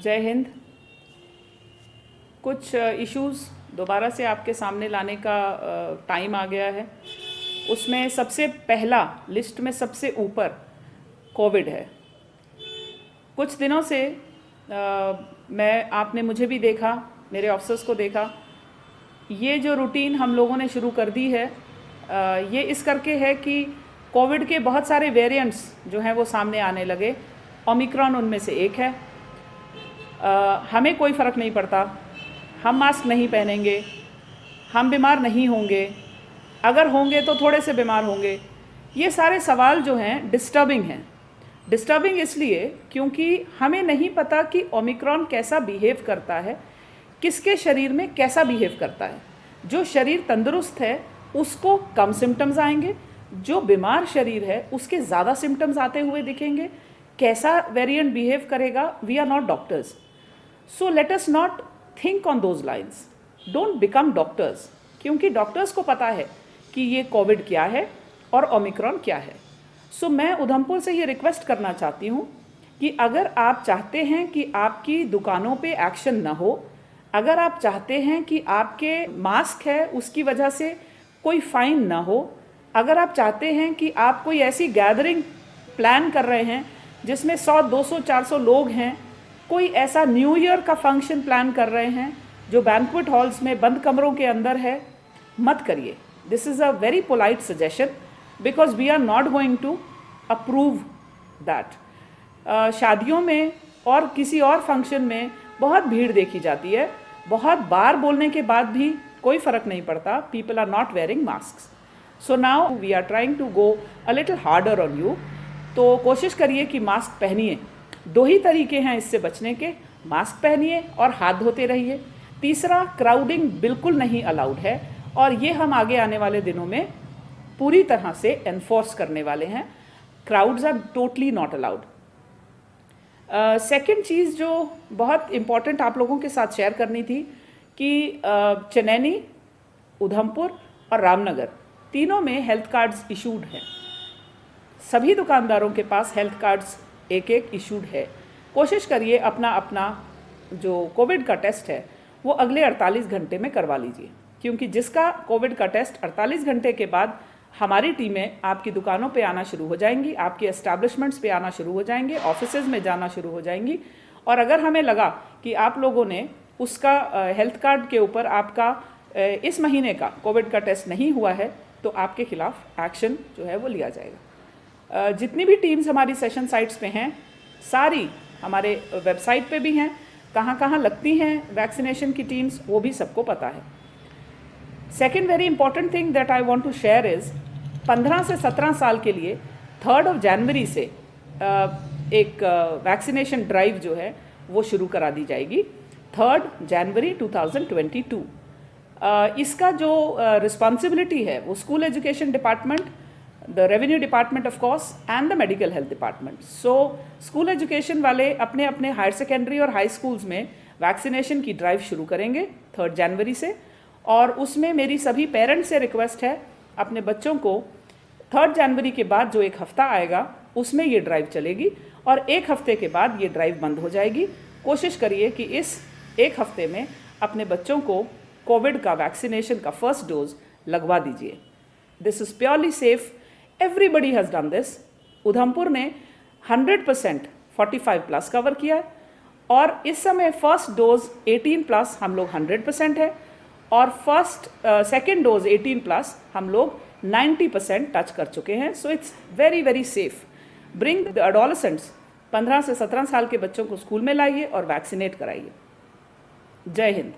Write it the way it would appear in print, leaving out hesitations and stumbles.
जय हिंद। कुछ इश्यूज़ दोबारा से आपके सामने लाने का टाइम आ गया है। उसमें सबसे पहला लिस्ट में सबसे ऊपर कोविड है। कुछ दिनों से आपने मुझे भी देखा, मेरे ऑफिसर्स को देखा। ये जो रूटीन हम लोगों ने शुरू कर दी है ये इस करके है कि कोविड के बहुत सारे वेरिएंट्स जो हैं वो सामने आने लगे। ओमिक्रॉन उनमें से एक है। हमें कोई फ़र्क नहीं पड़ता, हम मास्क नहीं पहनेंगे, हम बीमार नहीं होंगे, अगर होंगे तो थोड़े से बीमार होंगे। ये सारे सवाल जो हैं डिस्टर्बिंग हैं। डिस्टर्बिंग इसलिए क्योंकि हमें नहीं पता कि ओमिक्रॉन कैसा बिहेव करता है, किसके शरीर में कैसा बिहेव करता है। जो शरीर तंदुरुस्त है उसको कम सिम्टम्स आएंगे, जो बीमार शरीर है उसके ज़्यादा सिम्टम्स आते हुए दिखेंगे। कैसा वेरिएंट बिहेव करेगा, we are not doctors, so let us not think on those lines. Don't become doctors, क्योंकि डॉक्टर्स को पता है कि ये कोविड क्या है और ओमिक्रॉन क्या है। सो मैं उधमपुर से ये रिक्वेस्ट करना चाहती हूँ कि अगर आप चाहते हैं कि आपकी दुकानों पे एक्शन ना हो, अगर आप चाहते हैं कि आपके मास्क है उसकी वजह से कोई फ़ाइन ना हो, अगर आप चाहते हैं कि आप कोई ऐसी गैदरिंग प्लान कर रहे हैं जिसमें 100, 200, 400 लोग हैं, कोई ऐसा न्यू ईयर का फंक्शन प्लान कर रहे हैं जो बैंक्वेट हॉल्स में बंद कमरों के अंदर है, मत करिए। This is a very polite suggestion because we are not going to approve that. शादियों में और किसी और फंक्शन में बहुत भीड़ देखी जाती है, बहुत बार बोलने के बाद भी कोई फ़र्क नहीं पड़ता। People are not wearing mask. So now we are trying to go a little harder on you. तो कोशिश करिए कि मास्क पहनिए। 2 ही तरीके हैं इससे बचने के, मास्क पहनिए और हाथ धोते रहिए। तीसरा, क्राउडिंग बिल्कुल नहीं अलाउड है और ये हम आगे आने वाले दिनों में पूरी तरह से एनफोर्स करने वाले हैं। Crowds are totally not allowed. Second चीज़ जो बहुत इम्पॉर्टेंट आप लोगों के साथ शेयर करनी थी कि चनैनी, उधमपुर और रामनगर तीनों में हेल्थ कार्ड्स इशूड हैं। सभी दुकानदारों के पास हेल्थ कार्ड्स एक इशूड है। कोशिश करिए अपना अपना जो कोविड का टेस्ट है वो अगले 48 घंटे में करवा लीजिए, क्योंकि जिसका कोविड का टेस्ट 48 घंटे के बाद हमारी टीमें आपकी दुकानों पे आना शुरू हो जाएंगी, आपके एस्टैब्लिशमेंट्स पे आना शुरू हो जाएंगे, ऑफिसेज में जाना शुरू हो जाएंगी। और अगर हमें लगा कि आप लोगों ने उसका हेल्थ कार्ड के ऊपर आपका इस महीने का कोविड का टेस्ट नहीं हुआ है तो आपके खिलाफ एक्शन जो है वो लिया जाएगा। जितनी भी टीम्स हमारी सेशन साइट्स पे हैं सारी हमारे वेबसाइट पे भी हैं, कहाँ कहाँ लगती हैं वैक्सीनेशन की टीम्स वो भी सबको पता है। Second very important thing that I want to share is 15 से 17 साल के लिए 3 जनवरी से एक वैक्सीनेशन ड्राइव जो है वो शुरू करा दी जाएगी। 3 जनवरी 2022। इसका जो रिस्पॉन्सिबिलिटी है वो school education department, the revenue department of course and the medical health department. So school education वाले अपने अपने हायर सेकेंडरी और हाई स्कूल्स में वैक्सीनेशन की ड्राइव शुरू करेंगे 3 जनवरी से। और उसमें मेरी सभी पेरेंट्स से रिक्वेस्ट है, अपने बच्चों को 3 जनवरी के बाद जो एक हफ़्ता आएगा उसमें ये ड्राइव चलेगी और 1 हफ़्ते के बाद ये ड्राइव बंद हो जाएगी। कोशिश करिए कि इस 1 हफ़्ते में अपने बच्चों को कोविड का वैक्सीनेशन का फर्स्ट डोज लगवा दीजिए। This is purely safe, everybody has done this. Udhampur ने 100% 45+ कवर किया है और इस समय फर्स्ट डोज 18+ हम लोग 100% है और सेकेंड डोज 18+ हम लोग 90% टच कर चुके हैं। So it's very very safe. Bring the adolescents, 15 से 17 साल के बच्चों को स्कूल में लाइए और वैक्सीनेट कराइए। जय हिंद।